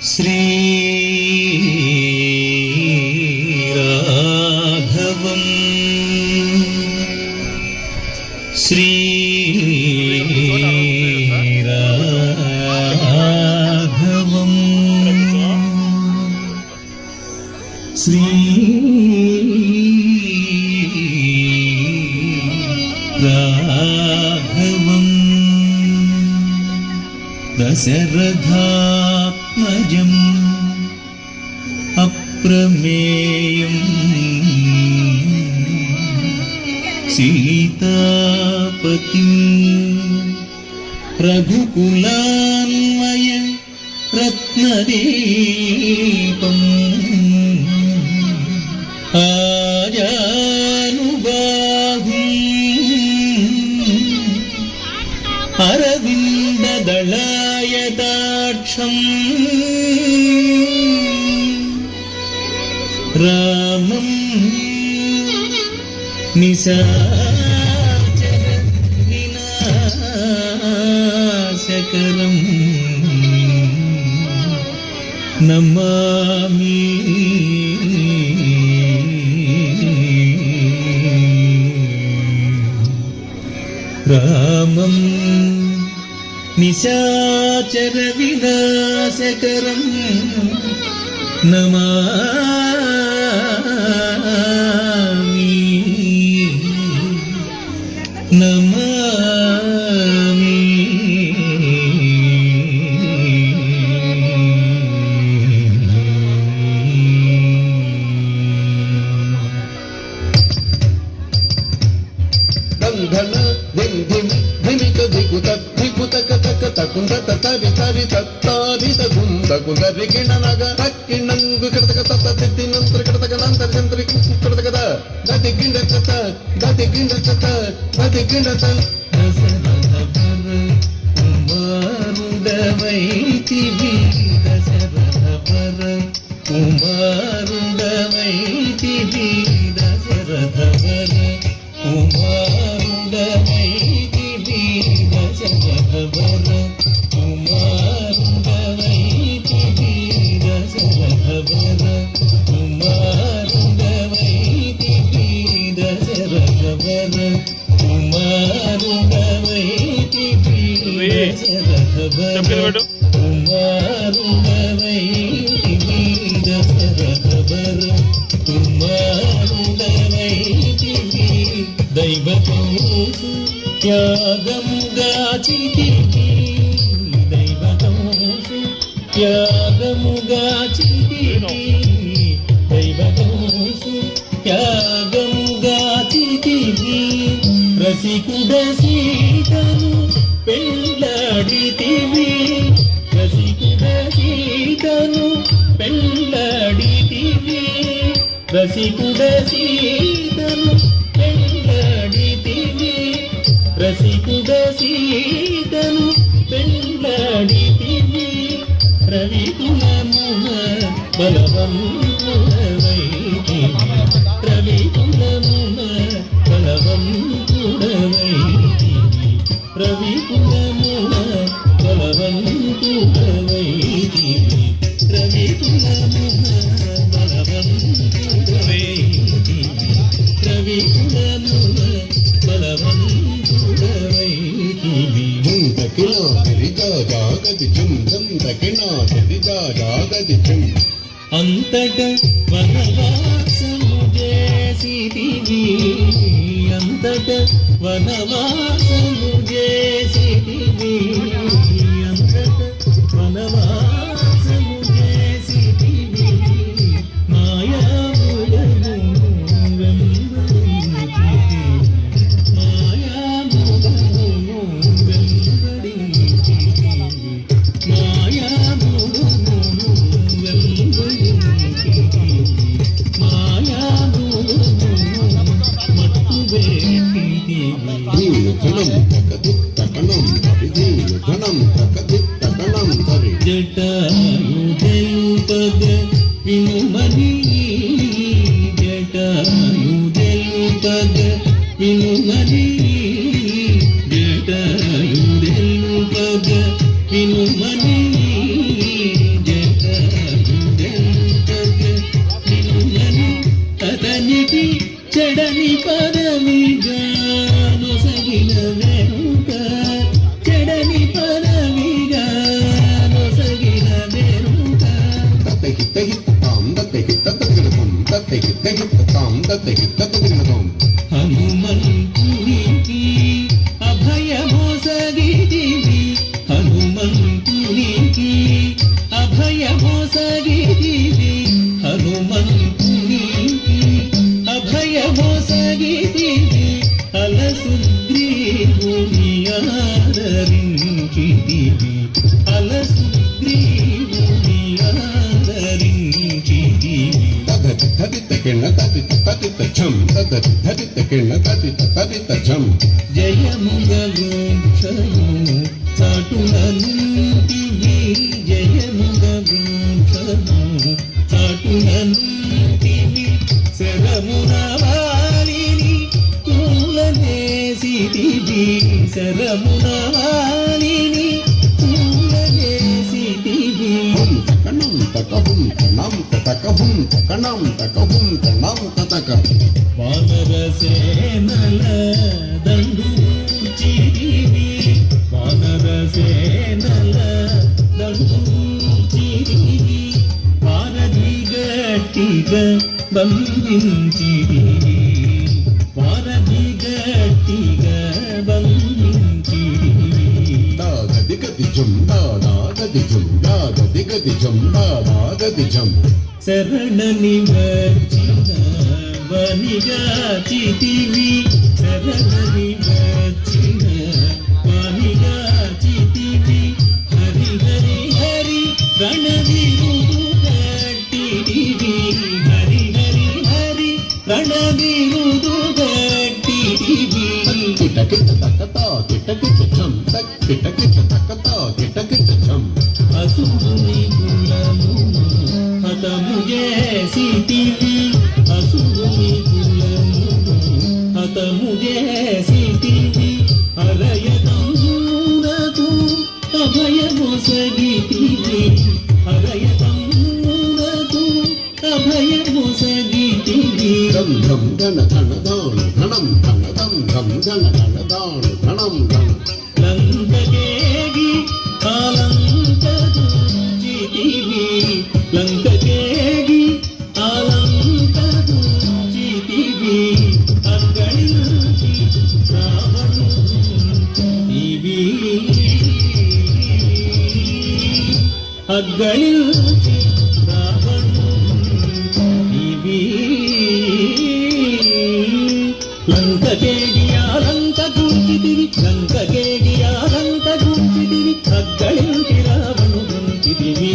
శ్రీ రాఘవం శ్రీ రాఘవం శ్రీ రాఘవం దశరథాత్మజం అప్రమేయం సీతాపతిం రఘుకులాన్వయ రత్నదీపం ఆజానుబాహుం అరవిందదళాయతాక్షం రామం నిశాచర వినాశకరం నమామి రామం నిశాచర వినాశకరం నమామి నమామి ధన ధిం ధిం ధిమిక ధికుత ధికుతక తక తకుంద తతరి తరి తత్తారి తగుంద గుందరి కిణనగ తక్కిణంగు కడతక తత తిత్తి నంతర కడతక నంతర చంద్రి కడతకద గతి గిండ తత గతి గిండ తత గతి గిండ తత కుమారుడవైతివి దశరథవర కుమారుడవైతివి దశరథవర కుమారుడవైతివి దశరథవర కుమారుడవైతివి దశరథవర కుమారుడవైతివి దశరథవర కుమారుడవైతివి దశరథవర కుమారుడవైతివి దశరథవర కుమారుడవైతివి దైవతోసు త్యాగముగాచితివి దైవతోసు త్యాగముగాచితివి దైవతోసు త్యాగముగాచితివి రసికుడ సీతను పెళ్ళాడితివి రసికుడ సీతను పెళ్ళాడితివి రసికుడ సీతను పెళ్ళాడితివి రసికుడ సీతను పెళ్ళాడితివి రవికులమున బలవంతుడవైతివి రవికులమున బలవంతుడవైతివి రవికులమున బలవంతుడవైతివి రవికులమున బలవంతుడవైతివి రవికులమున బలవంతుడవైతివి దకినా తిరిగా జాగతి చుం దకినా తిరిగా జాగతి చుం అంతట వనవాసము చేసితివి అంతట వనవాసము చేసితివి అంతట వనవాసము చేసితివి మాయాములను వెంబడించితివి మాయాములను వెంబడించితివి మాయాములను వెంబడించితివి మాయాములను మట్టువేటితివి ధనం తకదు తకణం అభిధీన ధనం వినుమని జటాయుదెలుపగ వినుమని జటాయుదెలుపగ వినుమని జటాయుదెలుపగ వినుమని అతనికి చెడని పదవిగా నొసగిన వెనుక చెడని పదవిగా నొసగిన వెనుక హనుమంతునికి అభయమొసగితివి హనుమంతునికి అభయమొసగితివి హనుమంతునికి అభయమొసగితివి అలసుగ్రీవుని ఆదరించితివి అలసుగ్రీవుని ఆదరించితివి జయముగ వృక్షము చాటునంటివి జయముగ వృక్షము చాటునంటివి శరమున వాలిని పూలనేసితివి శరమున వాలిని పూలనేసితివి వానరసేనల దండూచిరివి వానరసేనల దండూచిరివి వారధి గట్టిగా బంధించిరివి వారధి గట్టిగా బంధించిరివి శరణని వచ్చిన వనిగా చితివి శరణని వచ్చిన వనిగా చితివి హరి హరి హరి రణవిరుదు గట్టివి హరి హరి హరి రణవిరుదు గట్టివి అసురుని కులమును హతము చేసితివి అసురుని కులమును హతము చేసితివి హరయతమునకు అభయమొసగితివి హరయతమునకు అభయమొసగితివి లంకకేగి ఆలంకదూచితివి లంకకేగి ఆలంకదూచితివి అక్కడికి రావణుడివి అక్కడికి రావణుడివి లంకకేగి ఆలంకదూచితివి లంకకేగి ఆలంకదూచితివి అక్కడికి రావణుడివి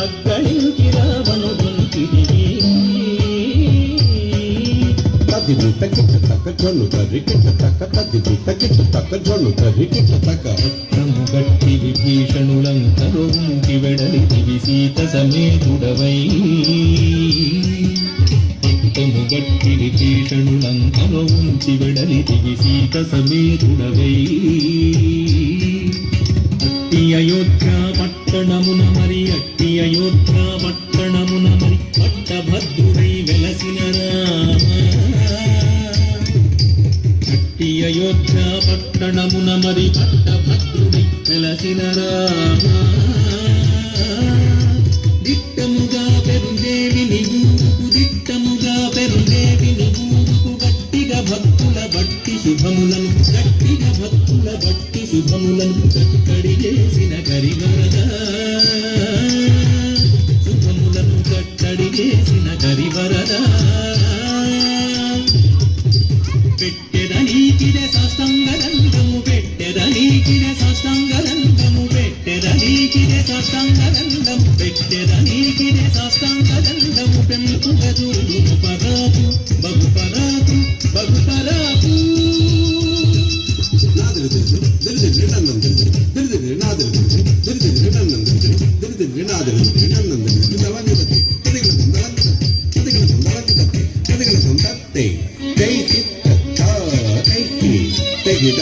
అక్కడికి రావణుడివి రక్తము గట్టి విభీషణులంకరో ఉంచి వెడలితివి సీత సమేతుడవై రక్తము గట్టి విభీషణులంకరో ఉంచి వెడలితివి సీత సమేతుడవై అట్టి అయోధ్య పట్టణమున మరి అట్టి అయోధ్య పట్టణమున మరి పట్టభద్రుడై వెలసిన రామ అట్టి అయోధ్య పట్టణమున మరి పట్టభద్రుడై వెలసిన రామ దిట్టముగా పెరుదేవి నిగూరుకు దిట్టముగా పెరుదేవి నిగూరుకు గట్టిగా భక్తుల బట్టి శుభములను గట్టిగా భక్తుల బట్టి శుభములను కట్టడి చేసిన కరివరద శుభములను కట్టడి చేసిన కరివరద పెట్టెదనీకిదే సాష్టంగరంగము పెట్టెదనీకిదే సాష్టంగరంగము పెట్టెదనీకిదే సాష్టంగరంగము పెట్టెదనీకిదే సాష్టంగరంగము పెంపుగదుడు పరాకు బహుపరాకు బహుపరాకు నాదరు ದಿಂದ್ರಿ ನಾದಿರಿ ನನ್ನಂದಿರಿ ದವಂದಿರತೆ ಕದಿಗಳ ದವಂದಿರತೆ ಕದಿಗಳ ದವಂದಿರತೆ ಕೈ ಚಿತ್ತ ಕೈ ತೆಗಿದ